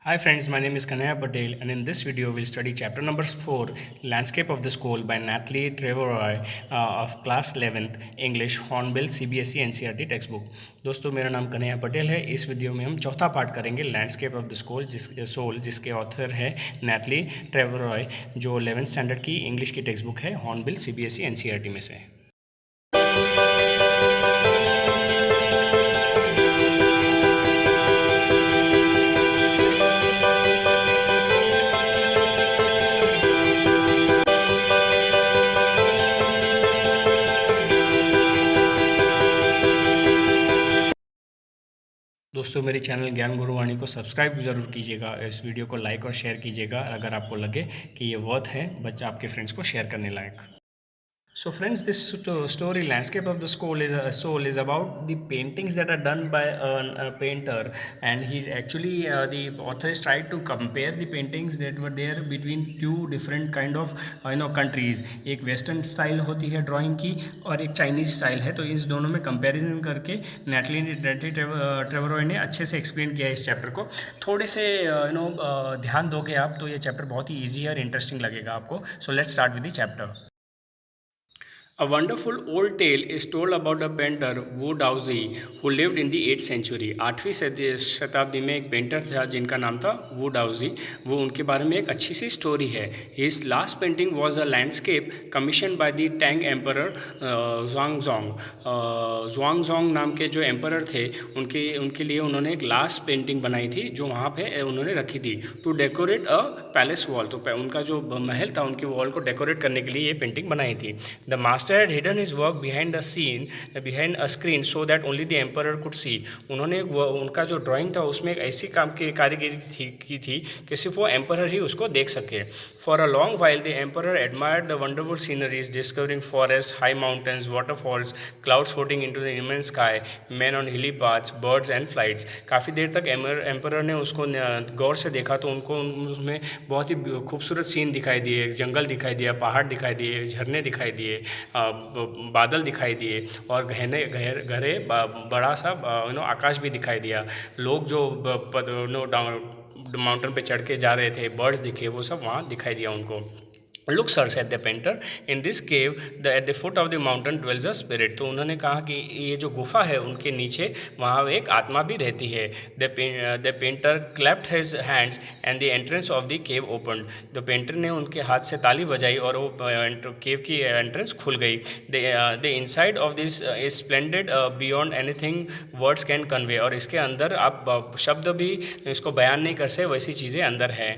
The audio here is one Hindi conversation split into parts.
Hi friends, my name is Kanaya Patel and in this video we'll study chapter number 4, Landscape of the School by Natalie Trevorroy of class 11th English Hornbill CBSE NCERT textbook। दोस्तों मेरा नाम कन्हैया पटेल है। इस वीडियो में हम चौथा पार्ट करेंगे लैंडस्केप ऑफ द स्कूल जिसके ऑथर है नैटली ट्रेवरॉय, जो 11th स्टैंडर्ड की इंग्लिश की टेक्स्ट बुक है हॉर्नबिल CBSE NCERT में से। दोस्तों मेरे चैनल ज्ञान गुरुवाणी को सब्सक्राइब ज़रूर कीजिएगा, इस वीडियो को लाइक और शेयर कीजिएगा अगर आपको लगे कि ये वर्थ है बच्चा आपके फ्रेंड्स को शेयर करने लायक। So friends, this story Landscape of the Soul is about the paintings that are done by a painter, and he actually the authors tried to compare the paintings that were there between two different kind of countries। एक वेस्टर्न स्टाइल होती है ड्राइंग की और एक चाइनीज़ स्टाइल है, तो इस दोनों में कंपैरिजन करके नैटली ट्रेवरॉय ने अच्छे से एक्सप्लेन किया है इस चैप्टर को। थोड़े से ध्यान दोगे आप तो ये चैप्टर बहुत ही ईजी और इंटरेस्टिंग लगेगा आपको। So let's start with the chapter. A wonderful old tale is told about a painter Wu Daozi who lived in the 8th century। 8वीं शताब्दी में एक पेंटर था जिनका नाम था वू डाउजी। वो उनके बारे में एक अच्छी सी स्टोरी है। His last painting was a landscape commissioned by the Tang Emperor Xuanzong। Xuanzong नाम के जो एम्परर थे उनके लिए उन्होंने एक लास्ट पेंटिंग बनाई थी जो वहाँ पे उन्होंने रखी थी to decorate a palace wall. तो उनका जो महल था उनकी वॉल को डेकोरेट करने के लिए ये पेंटिंग बनाई थी। The master had hidden his work behind a screen so that only the emperor could see। उन्होंने उनका जो ड्राइंग था उसमें एक ऐसी काम की कारीगरी की थी कि सिर्फ वो एम्परर ही उसको देख सके। For a long while the emperor admired the wonderful sceneries, discovering forests, high mountains, waterfalls, clouds floating into the immense sky, men on hilly paths, birds and flights। काफ़ी देर तक एम्परर ने उसको गौर से देखा तो उनको उसमें बहुत ही खूबसूरत सीन दिखाई दिए, जंगल दिखाई दिया, पहाड़ दिखाई दिए, झरने दिखाई दिए, बादल दिखाई दिए और गहरे बड़ा सा आकाश भी दिखाई दिया। लोग जो माउंटेन पे चढ़ के जा रहे थे, बर्ड्स दिखे, वो सब वहाँ दिखाई दिया उनको। Look sir, said the painter, in this cave at the foot of the mountain dwells a spirit। तो उन्होंने कहा कि ये जो गुफा है उनके नीचे वहाँ एक आत्मा भी रहती है। The painter clapped his hands and the entrance of the cave opened। तो पेंटर ने उनके हाथ से ताली बजाई और वो केव की एंट्रेंस खुल गई। The inside of this is splendid beyond anything words can convey। और इसके अंदर आप शब्द भी इसको बयान नहीं कर सकते, वैसी चीज़ें अंदर है।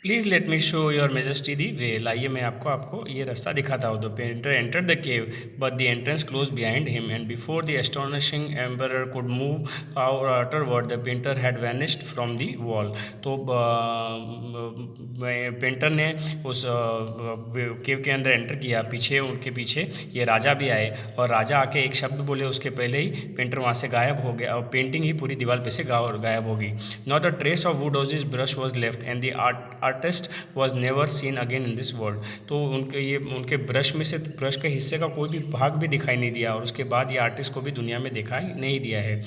Please let me show your majesty the way. लाइए मैं आपको ये रास्ता दिखाता हूँ। The painter enter the cave but the entrance close behind him and before the astonishing emperor could move utter word the painter had vanished from the wall. तो पेंटर ने उस केव के अंदर एंटर किया, उनके पीछे ये राजा भी आए और राजा आके एक शब्द बोले उसके पहले ही पेंटर वहाँ से गायब हो गया और पेंटिंग ही पूरी दीवार पे से गायब हो गई। Not a trace of Wu Daozi's brush was left and the artist was never seen again in this world. तो उनके ब्रश के हिस्से का कोई भी भाग भी दिखाई नहीं दिया और उसके बाद ये आर्टिस्ट को भी दुनिया में दिखाई नहीं दिया है।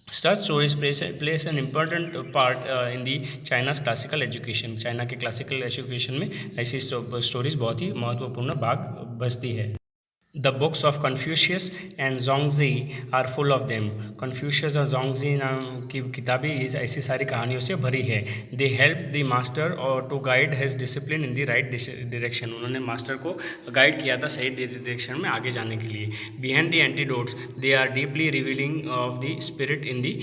Such stories plays an important part in the China's classical education। China के क्लासिकल एजुकेशन में ऐसी स्टोरीज बहुत ही महत्वपूर्ण भाग बजती है। The books of Confucius and Zhuangzi are full of them। Confucius और Zhuangzi नाम की किताबें इस ऐसी सारी कहानियों से भरी है। They help the master or to guide his discipline in the right direction। उन्होंने मास्टर को गाइड किया था सही डायरेक्शन में आगे जाने के लिए। Behind the antidotes they are deeply revealing of the spirit in the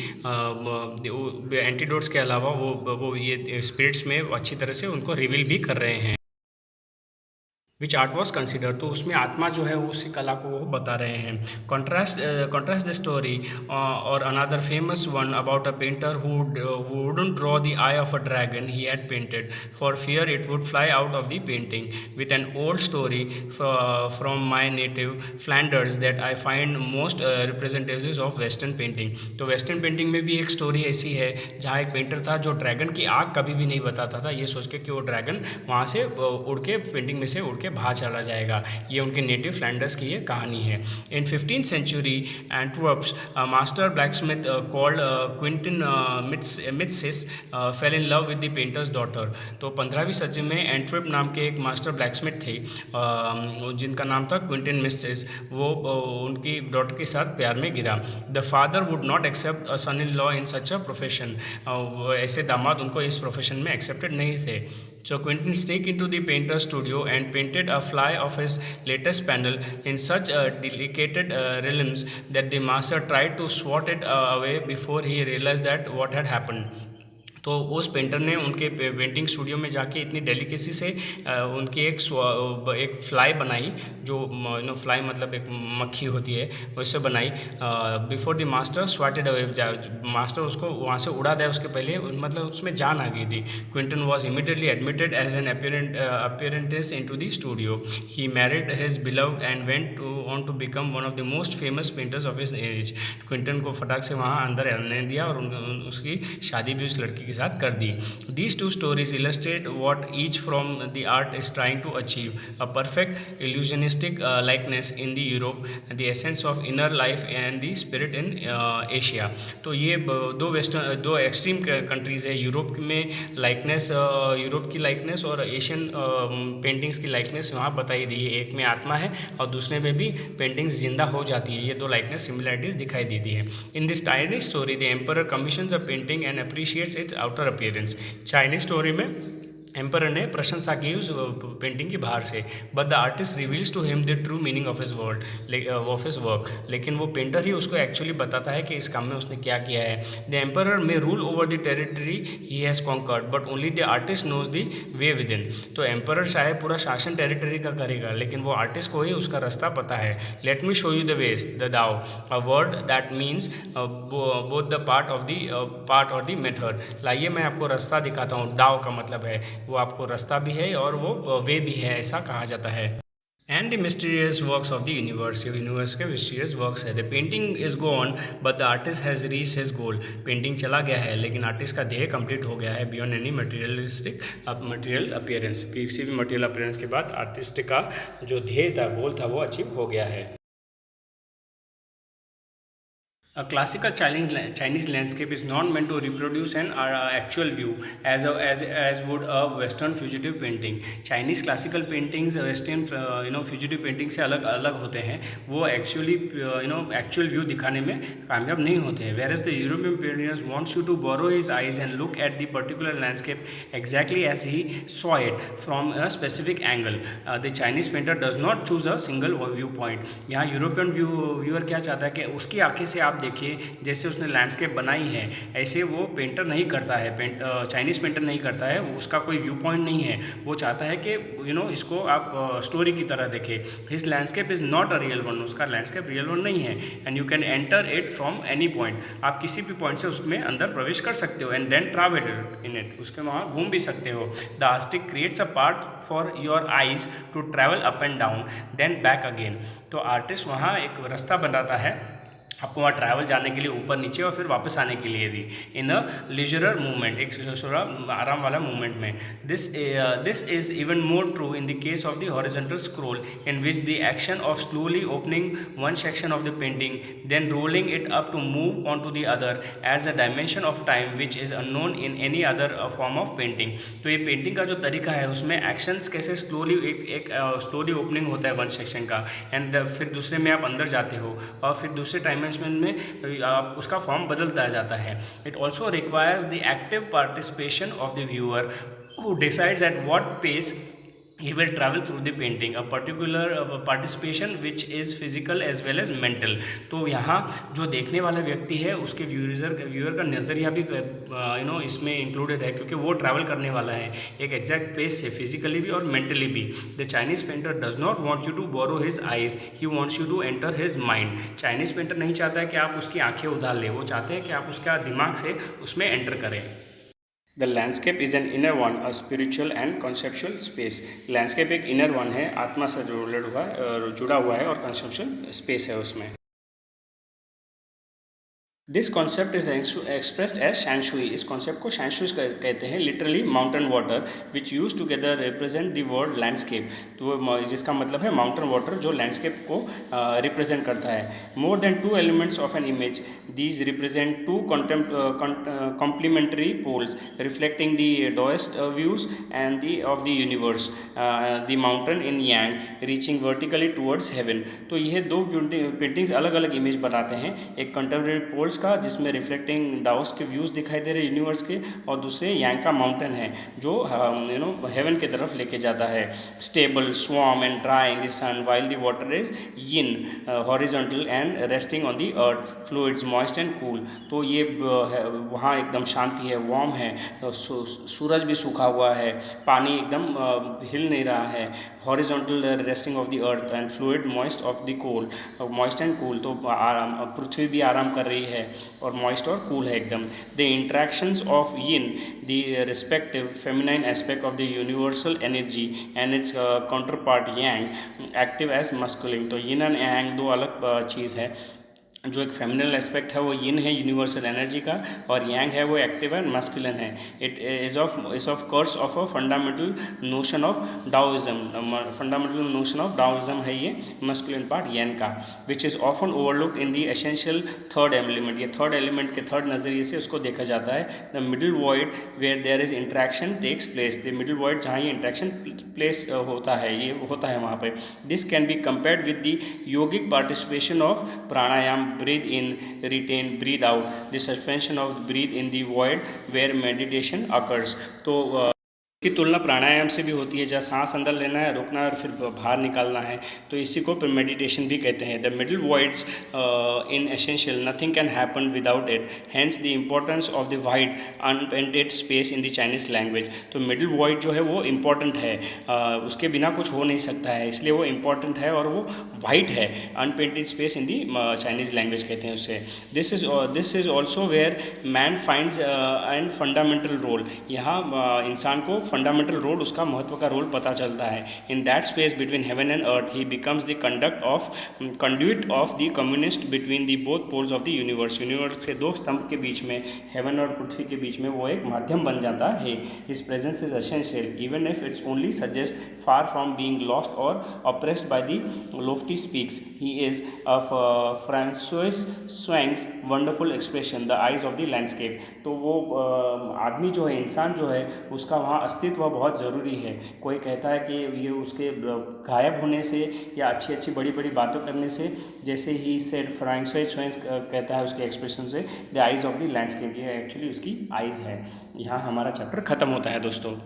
antidotes के अलावा वो ये स्पिरिट्स में अच्छी तरह से उनको रिवील भी कर रहे हैं। विच आर्ट वॉज कंसिडर। तो उसमें आत्मा जो है उसी कला को वो बता रहे हैं। कॉन्ट्रास्ट द स्टोरी और another famous one about a painter who wouldn't draw the eye of a dragon he had painted for fear it would fly out of the painting, with an old story from my native Flanders that I find most representatives of western painting। तो वेस्टर्न पेंटिंग में भी एक स्टोरी ऐसी है जहाँ एक पेंटर था जो ड्रैगन की आँख कभी भी नहीं बताता था, ये सोच के कि वो ड्रैगन वहाँ से उड़ के पेंटिंग में से उड़ के के बाहर चला जाएगा। ये उनके नेटिव फ्लैंडर्स की ये कहानी है। इन 15th century Antwerp's master blacksmith called Quentin Mitsys fell in love with the painter's daughter। तो 15वीं सदी में एंटवर्प नाम के एक मास्टर ब्लैकस्मिथ थे जिनका नाम था क्विंटन मिस्सिस। वो उनकी डॉटर के साथ प्यार में गिरा। The father would not accept a son in law in such a profession. ऐसे दामाद उनको इस प्रोफेशन में एक्सेप्टेड नहीं थे। So Quentin sneaked into the painter's studio and painted a fly of his latest panel in such delicate realms that the master tried to swat it away before he realized that what had happened। तो उस पेंटर ने उनके पेंटिंग स्टूडियो में जाके इतनी डेलिकेसी से उनकी एक फ्लाई बनाई, जो फ्लाई मतलब एक मक्खी होती है, वैसे बनाई। Before the master swatted away, master उसको वहाँ से उड़ा दे उसके पहले, मतलब उसमें जान आ गई थी। Quinton was immediately admitted as an apprentice into the studio. He married his beloved and went on to become one of the most famous painters of his age। Quinton को फटाक से वहाँ अंदर आने दिया और उसकी शादी भी उस लड़की के साथ कर दी। These two stories illustrate what each from the art is trying to achieve: a perfect illusionistic likeness in the Europe, the essence of inner life and the spirit in Asia। तो ये दो एक्सट्रीम कंट्रीज़ है। यूरोप में लाइकनेस, यूरोप की लाइकनेस और एशियन पेंटिंग्स की लाइकनेस वहाँ बताई दी है। एक में आत्मा है और दूसरे में भी पेंटिंग्स जिंदा हो जाती है। ये दो लाइकनेस सिमिलरिटीज़ दिखाई देती है। In this Chinese story the emperor commissions a painting and appreciates its outer appearance. Chinese story में एम्परर ने प्रशंसा की उस पेंटिंग की बाहर से। But the artist reveals to him the true meaning of his work. लेकिन वो पेंटर ही उसको एक्चुअली बताता है कि इस काम में उसने क्या किया है। The emperor may rule over the territory he has conquered but only the artist knows the way within. तो एम्परर शायद पूरा शासन टेरिटरी का करेगा, लेकिन वो आर्टिस्ट को ही उसका रास्ता पता है। Let me show you the ways the Dao, a word that means both the path और द मेथड। लाइए मैं आपको रास्ता दिखाता हूँ। दाओ का मतलब है वो आपको रास्ता भी है और वो वे भी है, ऐसा कहा जाता है। And the mysterious works of the universe, universe के मिस्टीरियस वर्क्स है। The painting is gone but the artist has reach his goal. Painting चला गया है लेकिन आर्टिस्ट का ध्येय कंप्लीट हो गया है, बियॉन्ड एनी मटेरियल अपीयरेंस। किसी भी मटेरियल अपीयरेंस के बाद आर्टिस्ट का जो ध्येय था, गोल था, वो अचीव हो गया है। A classical Chinese landscape is not meant to reproduce an actual view as would a Western fugitive painting। Chinese classical paintings Western fugitive painting से अलग होते हैं। वो एक्चुअली एक्चुअल व्यू दिखाने में कामयाब नहीं होते हैं। Whereas the European painters wants you to borrow his eyes and look at the particular landscape exactly as he saw it from a specific angle। The Chinese painter does not choose a single viewpoint। यहाँ यूरोपियन व्यूअर क्या चाहता है कि उसकी आंखें से आप देखिए, जैसे उसने लैंडस्केप बनाई है ऐसे वो पेंटर नहीं करता है। चाइनीज़ पेंटर नहीं करता है, उसका कोई व्यू पॉइंट नहीं है। वो चाहता है कि इसको आप स्टोरी की तरह देखें। His landscape is not a real one, उसका लैंडस्केप रियल वन नहीं है। And you can enter it from any point, आप किसी भी पॉइंट से उसमें अंदर प्रवेश कर सकते हो। And then travel in it, उसके वहाँ घूम भी सकते हो। The artist creates a path for your eyes to travel up and down then back again. तो आर्टिस्ट वहाँ एक रास्ता बनाता है आपको वहाँ ट्रैवल जाने के लिए, ऊपर नीचे और फिर वापस आने के लिए भी, इन अ लीजरर मूवमेंट, एक थोड़ा आराम वाला मूवमेंट में। This is even more true in the case of the horizontal scroll in which the action of slowly opening one section of the painting then rolling it up to move on to the other adds a dimension of time which is unknown in any other form of painting. तो ये पेंटिंग का जो तरीका है उसमें एक्शंस कैसे स्लोली एक स्लोली ओपनिंग होता है वन सेक्शन का, एंड फिर दूसरे में आप अंदर जाते हो और फिर दूसरे टाइम में उसका फॉर्म बदलता जाता है। It also requires the active participation of the viewer who decides at what pace he will travel through the painting, a particular participation which is physical as well as mental। तो यहाँ जो देखने वाला व्यक्ति है उसके व्यूअर का नज़रिया भी इसमें इंक्लूडेड है, क्योंकि वो ट्रैवल करने वाला है एक एग्जैक्ट पेस से, फिजिकली भी और मेंटली भी। The Chinese painter does not want you to borrow his eyes, he wants you to enter his mind. Chinese painter नहीं चाहता है कि आप उसकी आंखें उधार लें, वो चाहते हैं कि आप उसका दिमाग से उसमें एंटर करें। The landscape is an inner one, a spiritual and conceptual space. Landscape एक इनर वन है, आत्मा से जुड़ा हुआ है और कॉन्सेप्चुअल स्पेस है उसमें। This concept is expressed as shanshui. इस कॉन्सेप्ट को शैनशुई कहते हैं, literally mountain water which use together represent the word landscape. तो जिसका मतलब है माउंटेन वाटर जो लैंडस्केप को रिप्रेजेंट करता है। More than two elements of an image, these represent two complementary poles reflecting the Daoist views and the of the universe, the mountain in yang reaching vertically towards heaven. तो यह दो पेंटिंग्स अलग अलग इमेज बनाते हैं, एक कंटेम्प्रेरी पोल्स का जिसमें रिफ्लेक्टिंग डाउस के व्यूज़ दिखाई दे रहे हैं यूनिवर्स के, और दूसरे यांग का माउंटेन है जो हेवन की तरफ लेके जाता है। Stable, swarm and dry in the sun while the water is yin, horizontal and resting on the earth, fluids moist and cool. तो ये वहाँ एकदम शांति है, वार्म है, सूरज भी सूखा हुआ है, पानी एकदम हिल नहीं रहा है, horizontal resting of the earth and fluid moist of the cool, moist and cool. तो पृथ्वी भी आराम कर रही है और मॉइस्ट और कूल है एकदम। The interactions of yin, the respective feminine aspect of the universal energy and its counter part yang active as masculine. तो यिन एंड यांग दो अलग चीज़ है। जो एक फेमिनल एस्पेक्ट है वो यिन है यूनिवर्सल एनर्जी का, और यांग है वो एक्टिव एंड मस्कुलिन है। It is of course of a fundamental notion of Daoism. Fundamental notion of Daoism है ये मस्कुलिन पार्ट यन का, which is often overlooked in the essential third element. ये थर्ड एलिमेंट के थर्ड नज़रिए से उसको देखा जाता है। The middle void where there is interaction takes place. The middle void जहाँ ये इंट्रैक्शन प्लेस होता है, ये होता है वहाँ पर। This can be compared with the yogic participation of pranayama, breathe in, retain, breathe out, the suspension of breathe in the void where meditation occurs। तो इसकी तुलना प्राणायाम से भी होती है, जहाँ सांस अंदर लेना है, रोकना है और फिर बाहर निकालना है। तो इसी को मेडिटेशन भी कहते हैं। The middle voids in essential, nothing can happen without it, hence the importance of the wide unpainted space in the Chinese language. तो मिडिल वॉइड जो है वो इम्पॉर्टेंट है, उसके बिना कुछ हो नहीं सकता है, इसलिए वो इम्पॉर्टेंट है, और वो वाइड है, unpainted space in the Chinese language कहते हैं उसे। This is also where man finds and fundamental role. यहाँ इंसान को फंडामेंटल रोल, उसका महत्व का रोल पता चलता है। In that space between heaven and earth he becomes the conduct of the communist between the both poles of the universe. Universe के दो स्तंभ के बीच में, हेवन और पृथ्वी के बीच में, वो एक माध्यम बन जाता है। His presence is essential even if it's only suggest far from being lost और oppressed by the lofty peaks. He is of Francois Cheng's wonderful expression the eyes of the landscape. तो वो आदमी जो है, इंसान जो है, उसका वहाँ अस्तित्व बहुत ज़रूरी है। कोई कहता है कि ये उसके गायब होने से या अच्छी अच्छी बड़ी बड़ी बातों करने से, जैसे ही सेड फ्रांसोइस स्वैंग्स कहता है उसके एक्सप्रेशन से, the eyes of the landscape, ये एक्चुअली उसकी आइज़ है। यहाँ हमारा चैप्टर ख़त्म होता है दोस्तों।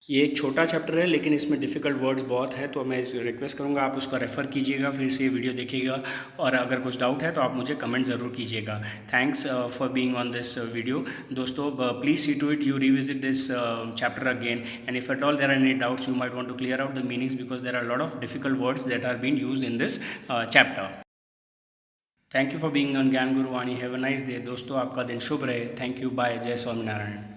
ये एक छोटा चैप्टर है लेकिन इसमें डिफ़िकल्ट वर्ड्स बहुत है, तो मैं रिक्वेस्ट करूँगा आप उसका रेफ़र कीजिएगा, फिर से ये वीडियो देखिएगा, और अगर कुछ डाउट है तो आप मुझे कमेंट ज़रूर कीजिएगा। Thanks for being on this video. दोस्तों please see to it you revisit this chapter again, and if at all there are any doubts you might want to clear out the meanings because there are lot of difficult words that are being used in this chapter. Thank you for being on Gyan Guru Vani. Have a nice day. दोस्तों आपका दिन शुभ रहे। थैंक यू, बाय, जय स्वामीनारायण।